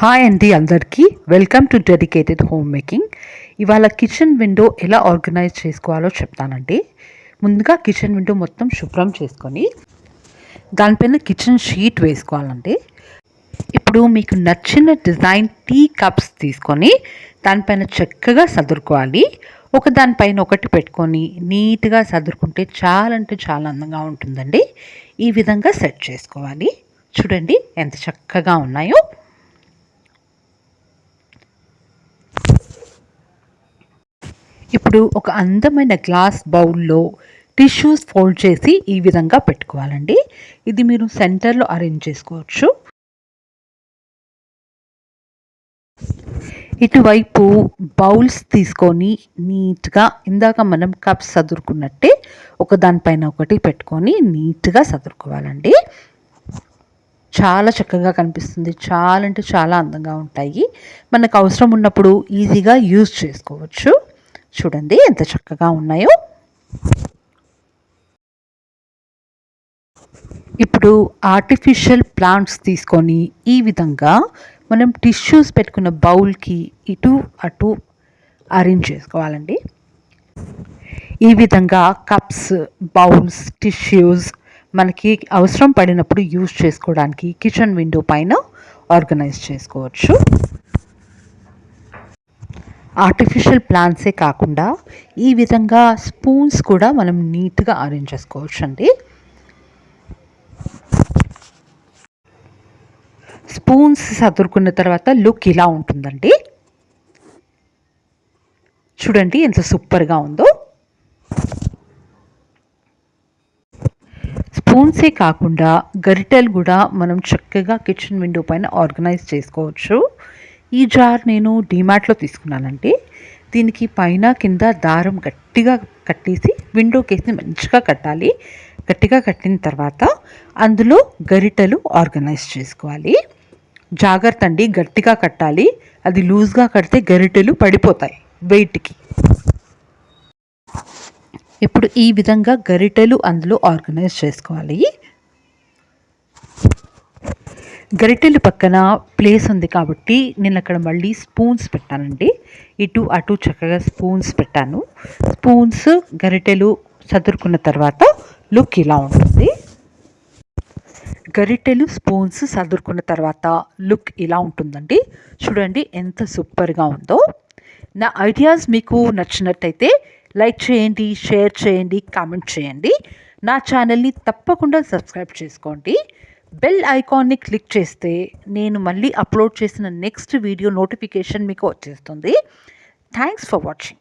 Hi అండి అందరికీ welcome to dedicated home making. ఇవాళ కిచెన్ విండో ఎలా ఆర్గనైజ్ చేసుకోవాలో చెప్తానండి. ముందుగా కిచెన్ విండో మొత్తం శుభ్రం చేసుకొని దానిపైన కిచెన్ షీట్ వేసుకోవాలండి. ఇప్పుడు మీకు నచ్చిన డిజైన్ టీ కప్స్ తీసుకొని దానిపైన చక్కగా సదురుకోవాలి. ఒక దానిపైన ఒకటి పెట్టుకొని నీట్గా సదురుకుంటే చాలా అంటే చాలా అందంగా ఉంటుందండి. ఈ విధంగా సెట్ చేసుకోవాలి. చూడండి ఎంత చక్కగా ఉన్నాయో. ఇప్పుడు ఒక అందమైన గ్లాస్ బౌల్లో టిష్యూస్ ఫోల్డ్ చేసి ఈ విధంగా పెట్టుకోవాలండి. ఇది మీరు సెంటర్లో అరేంజ్ చేసుకోవచ్చు. ఇటువైపు బౌల్స్ తీసుకొని నీట్గా ఇందాక మనం కప్స్ సదురుకున్నట్టే ఒక దానిపైన ఒకటి పెట్టుకొని నీట్గా సదురుకోవాలండి. చాలా చక్కగా కనిపిస్తుంది. చాలా అంటే చాలా అందంగా ఉంటాయి. మనకు అవసరం ఉన్నప్పుడు ఈజీగా యూజ్ చేసుకోవచ్చు. చూడండి ఎంత చక్కగా ఉన్నాయో. ఇప్పుడు ఆర్టిఫిషియల్ ప్లాంట్స్ తీసుకొని ఈ విధంగా మనం టిష్యూస్ పెట్టుకున్న బౌల్కి ఇటు అటు అరేంజ్ చేసుకోవాలండి. ఈ విధంగా కప్స్, బౌల్స్, టిష్యూస్ మనకి అవసరం పడినప్పుడు యూజ్ చేసుకోవడానికి కిచెన్ విండో పైన ఆర్గనైజ్ చేసుకోవచ్చు. ఆర్టిఫిషియల్ ప్లాంట్సే కాకుండా ఈ విధంగా స్పూన్స్ కూడా మనం నీట్గా అరేంజ్ చేసుకోవచ్చు అండి. స్పూన్స్ సదురుకున్న తర్వాత లుక్ ఇలా ఉంటుందండి. చూడండి ఎంత సూపర్గా ఉందో. స్పూన్సే కాకుండా గరిటెలు కూడా మనం చక్కగా కిచెన్ విండో పైన ఆర్గనైజ్ చేసుకోవచ్చు. ఈ జార్ నేను డీమార్ట్లో తీసుకున్నానండి. దీనికి పైన కింద దారం గట్టిగా కట్టేసి విండో కేస్ని మంచిగా కట్టాలి. గట్టిగా కట్టిన తర్వాత అందులో గరిటెలు ఆర్గనైజ్ చేసుకోవాలి. జాగ్రత్త అండి, గట్టిగా కట్టాలి. అది లూజ్గా కడితే గరిటెలు పడిపోతాయి వెయిట్కి. ఇప్పుడు ఈ విధంగా గరిటెలు అందులో ఆర్గనైజ్ చేసుకోవాలి. గరిటెలు పక్కన ప్లేస్ ఉంది కాబట్టి నేను అక్కడ మళ్ళీ స్పూన్స్ పెట్టానండి. ఇటు అటు చక్కగా స్పూన్స్ పెట్టాను. స్పూన్స్ గరిటెలు సదురుకున్న తర్వాత లుక్ ఇలా ఉంటుంది. గరిటెలు స్పూన్స్ సదురుకున్న తర్వాత లుక్ ఇలా ఉంటుందండి. చూడండి ఎంత సూపర్గా ఉందో. నా ఐడియాస్ మీకు నచ్చినట్టయితే లైక్ చేయండి, షేర్ చేయండి, కామెంట్ చేయండి. నా ఛానల్ని తప్పకుండా సబ్స్క్రైబ్ చేసుకోండి. బెల్ ఐకాన్ని క్లిక్ చేస్తే నేను మళ్ళీ అప్లోడ్ చేసిన నెక్స్ట్ వీడియో నోటిఫికేషన్ మీకు వచ్చేస్తుంది. Thanks for watching.